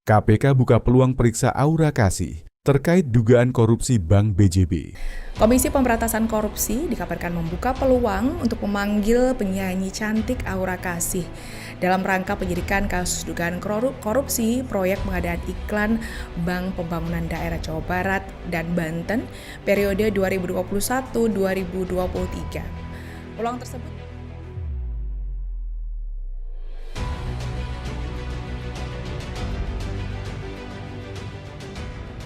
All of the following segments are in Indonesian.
KPK buka peluang periksa Aura Kasih terkait dugaan korupsi Bank BJB. Komisi Pemberantasan Korupsi dikabarkan membuka peluang untuk memanggil penyanyi cantik Aura Kasih dalam rangka penyidikan kasus dugaan korupsi proyek pengadaan iklan Bank Pembangunan Daerah Jawa Barat dan Banten periode 2021-2023. Peluang tersebut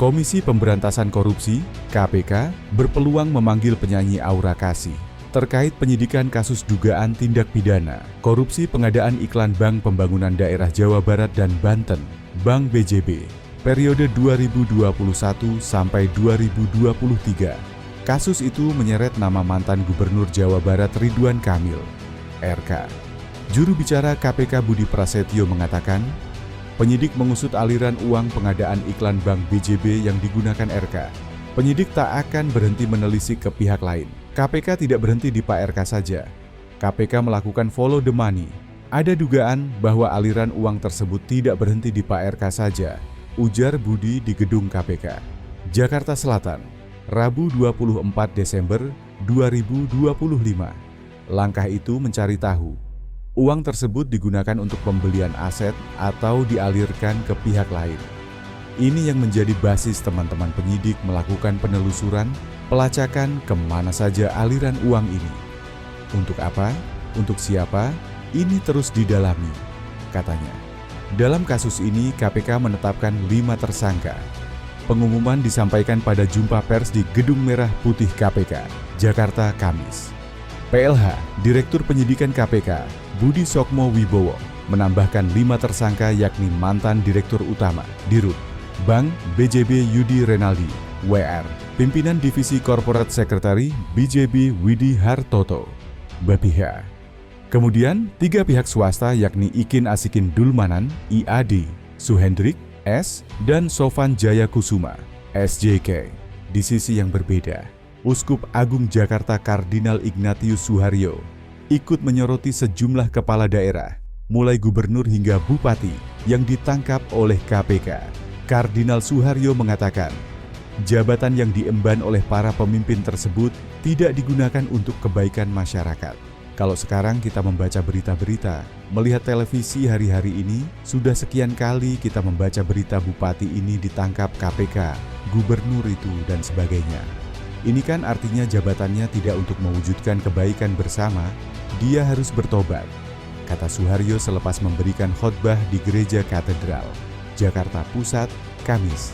Komisi Pemberantasan Korupsi (KPK) berpeluang memanggil penyanyi Aura Kasih terkait penyidikan kasus dugaan tindak pidana korupsi pengadaan iklan Bank Pembangunan Daerah Jawa Barat dan Banten (Bank BJB) periode 2021 sampai 2023. Kasus itu menyeret nama mantan Gubernur Jawa Barat Ridwan Kamil, RK. Juru bicara KPK Budi Prasetyo mengatakan, penyidik mengusut aliran uang pengadaan iklan Bank BJB yang digunakan RK. Penyidik tak akan berhenti menelisik ke pihak lain. KPK tidak berhenti di Pak RK saja. KPK melakukan follow the money. Ada dugaan bahwa aliran uang tersebut tidak berhenti di Pak RK saja, ujar Budi di gedung KPK. Jakarta Selatan, Rabu 24 Desember 2025. Langkah itu mencari tahu uang tersebut digunakan untuk pembelian aset atau dialirkan ke pihak lain. Ini yang menjadi basis teman-teman penyidik melakukan penelusuran, pelacakan kemana saja aliran uang ini. Untuk apa? Untuk siapa? Ini terus didalami, katanya. Dalam kasus ini, KPK menetapkan 5 tersangka. Pengumuman disampaikan pada jumpa pers di Gedung Merah Putih KPK, Jakarta, Kamis. PLH, Direktur Penyidikan KPK, Budi Sokmo Wibowo, menambahkan 5 tersangka yakni mantan Direktur Utama, Dirut, Bank BJB Yudi Renaldi, WR, Pimpinan Divisi Corporate Secretary BJB Widi Hartoto, BPH. Kemudian 3 pihak swasta yakni Ikin Asikin Dulmanan, IAD, Suhendrik, S, dan Sofan Jaya Kusuma, SJK. Di sisi yang berbeda, Uskup Agung Jakarta Kardinal Ignatius Suharyo ikut menyoroti sejumlah kepala daerah, mulai gubernur hingga bupati yang ditangkap oleh KPK. Kardinal Suharyo mengatakan, jabatan yang diemban oleh para pemimpin tersebut tidak digunakan untuk kebaikan masyarakat. Kalau sekarang kita membaca berita-berita, melihat televisi hari-hari ini, sudah sekian kali kita membaca berita bupati ini ditangkap KPK, gubernur itu, dan sebagainya. Ini kan artinya jabatannya tidak untuk mewujudkan kebaikan bersama, dia harus bertobat, kata Suharyo selepas memberikan khotbah di Gereja Katedral, Jakarta Pusat, Kamis.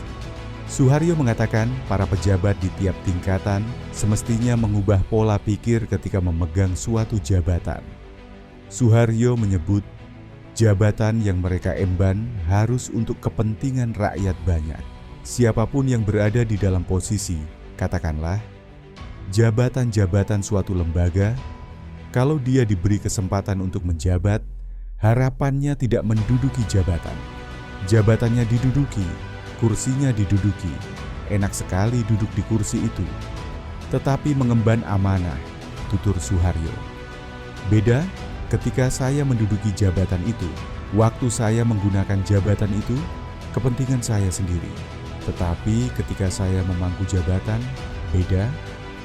Suharyo mengatakan para pejabat di tiap tingkatan semestinya mengubah pola pikir ketika memegang suatu jabatan. Suharyo menyebut jabatan yang mereka emban harus untuk kepentingan rakyat banyak. Siapapun yang berada di dalam posisi, katakanlah, jabatan-jabatan suatu lembaga, kalau dia diberi kesempatan untuk menjabat, harapannya tidak menduduki jabatan. Jabatannya diduduki, kursinya diduduki, enak sekali duduk di kursi itu. Tetapi mengemban amanah, tutur Suharyo. Beda ketika saya menduduki jabatan itu, waktu saya menggunakan jabatan itu, kepentingan saya sendiri. Tetapi ketika saya memangku jabatan, beda,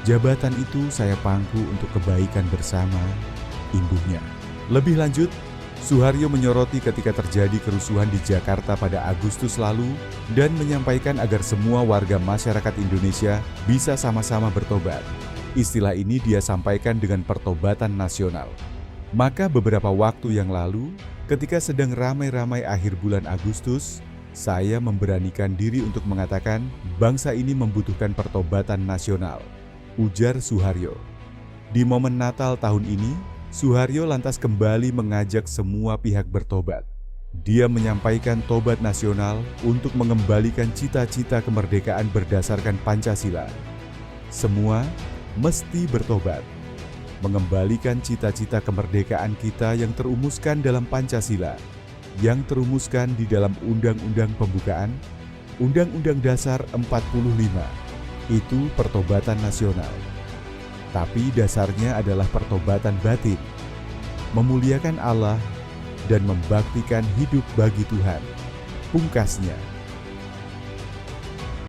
jabatan itu saya pangku untuk kebaikan bersama, imbuhnya. Lebih lanjut, Suharyo menyoroti ketika terjadi kerusuhan di Jakarta pada Agustus lalu dan menyampaikan agar semua warga masyarakat Indonesia bisa sama-sama bertobat. Istilah ini dia sampaikan dengan pertobatan nasional. Maka beberapa waktu yang lalu, ketika sedang ramai-ramai akhir bulan Agustus, saya memberanikan diri untuk mengatakan bangsa ini membutuhkan pertobatan nasional, ujar Suharyo. Di momen Natal tahun ini, Suharyo lantas kembali mengajak semua pihak bertobat. Dia menyampaikan tobat nasional untuk mengembalikan cita-cita kemerdekaan berdasarkan Pancasila. Semua mesti bertobat, mengembalikan cita-cita kemerdekaan kita yang terumuskan dalam Pancasila, yang terumuskan di dalam Undang-Undang Pembukaan, Undang-Undang Dasar 45. Itu pertobatan nasional. Tapi dasarnya adalah pertobatan batin, memuliakan Allah dan membaktikan hidup bagi Tuhan. pungkasnya.